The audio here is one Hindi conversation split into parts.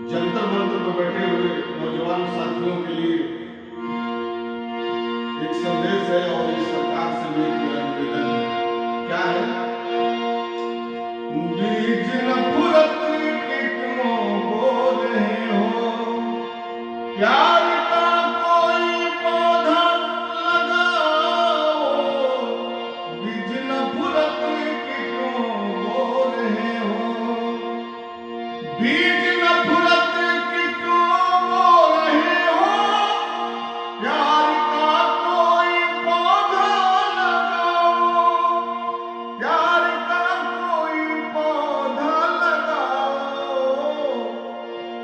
जंतर मंतर पर बैठे हुए नौजवान साथियों के लिए एक संदेश है और इस सरकार से भी एक मेरा निवेदन है। क्या है? बीज नफरत के क्यों बो रहे हो, प्यार का कोई पौधा लगाओ। बीज नफरत के क्यों बो रहे हो, बीज नफरत के क्यों बो रहे हो, प्यार का कोई पौधा लगाओ। प्यार का कोई पौधा लगाओ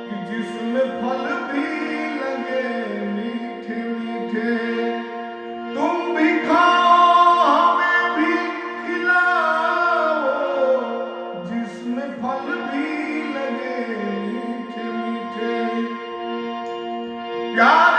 कि जिसमें फल भी लगे मीठे मीठे। तुम भी खाओ हमें भी खिलाओ, जिसमें फल भी लगे मीठे मीठे। प्यार